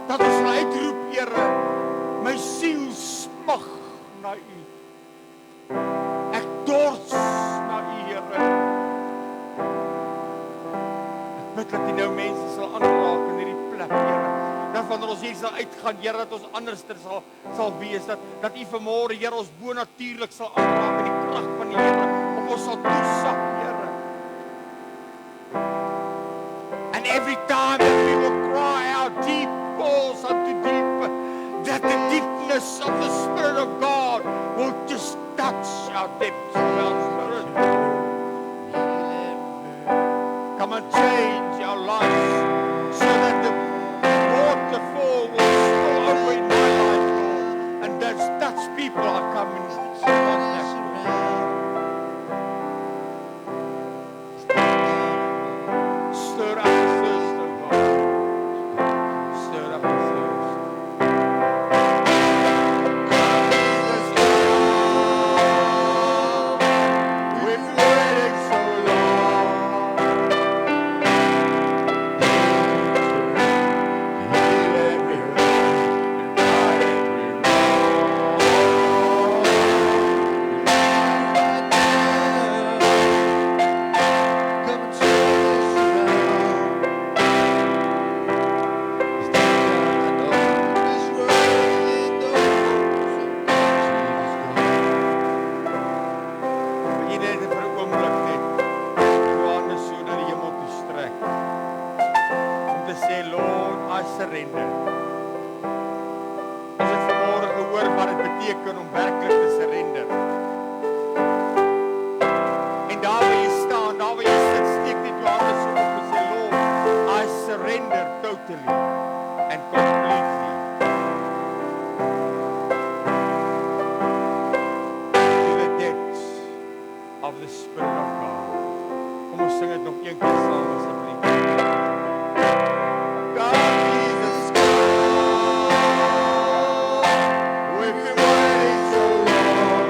Dat ons sal uitroep, Here, my siel smag na U. Ek dors na U, Here. Ek bid dat U nou mense sal aanraak in hierdie plek, Here. Dat wanneer ons hier sal uitgaan, Here, dat ons anderster sal wees, dat U vanmôre, Here, ons bonatuurlik sal aanraak in die krag van die Here, op ons sal toesak, Here. And every time that we will cry out, deep calls unto deep, that the deepness of the Spirit of God will just touch our depths of our spirit. Come and change our lives so that the waterfall will spill over in my life, Lord, and that's people are coming to contact with. Stir up the thirst of God. Stir up the thirst. We've been waiting so long. Heal every hurt and right every Come and turn this around. 'Cause deep down I know this world isn't over. So come Jesus, come. Wil jy net vir 'n oomblik net jou hande so na die hemel toe strek om te sê, Lord, I surrender. Ons het vanmôre gehoor wat dit beteken om werklik te surrender. En daar waar jy staan, daar waar jy sit, steek net jou hande so op en sê, Lord, I surrender totally and completely to the depths of the Spirit of God. Kom ons sing dit nog een keer saam asseblief. God, Jesus, come. We've been waiting so long.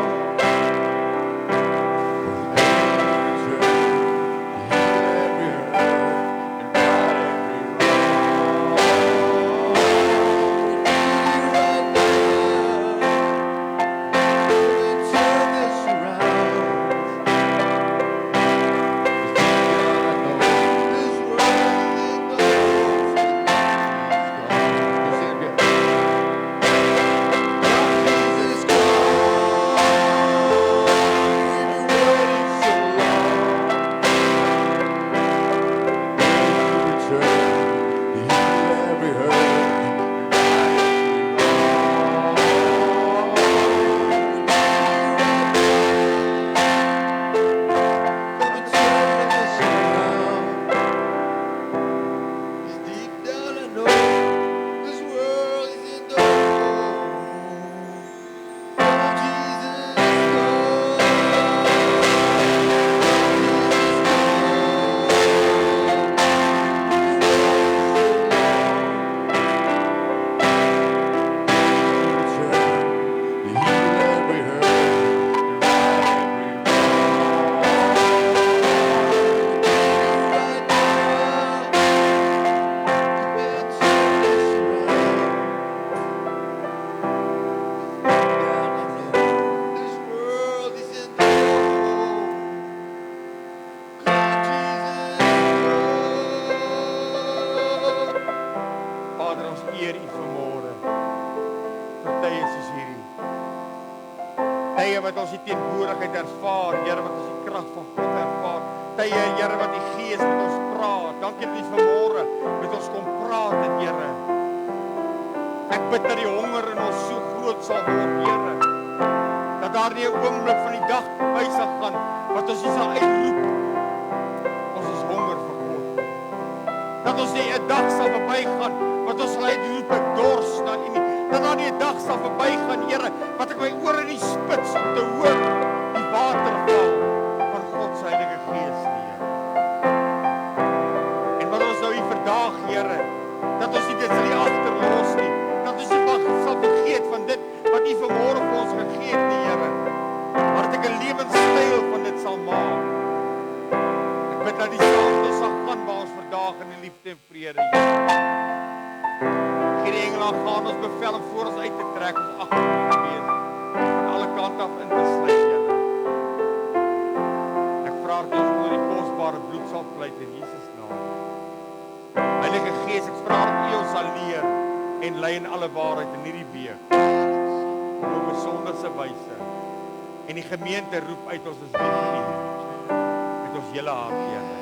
Turn this around. tye wat ons die teenwoordigheid ervaar, Here, wat ons die krag van God ervaar. Tye, Here, wat die Gees met ons praat. Dankie dat U vanmôre met ons kom praat, Here. Ek bid dat die honger in ons so groot sal word, Here. Dat daar nie 'n oomblik van die dag by sal gaan wat ons nie sal uitroep. Ons is honger vir God. Dat ons nie 'n dag sal verbygaan wat ons sal uitroep ek dors na U nie. Dat daar nie 'n dag sal verbygaan, Here, wat ek my ore in die spits om te hoor die waterval van God se Heilige Gees, Here. En wat ons nou hier vandag, Here, dat ons nie dit sal nie agterlos nie. Dat ons nie sal vergeet van dit wat U vanmôre vir ons gegee het, Here. Maar dat ek 'n lewenstyl van dit sal maak. Ek bid dat die saamte sal gaan waar ons vandag in die liefde en vrede, Here. Gee die engele gaan ons bevel om voor ons uit te trek, ons agter te wees, van alle kante af in te sluit, Here. Ek vra dat ons onder die kosbare bloed sal pleit in Jesus naam. Heilige Gees, ek vra dat U ons sal leer en lei in alle waarheid in hierdie week. Op 'n besonderse wyse. En die gemeente roep uit ons is lief met ons hele hart, Here.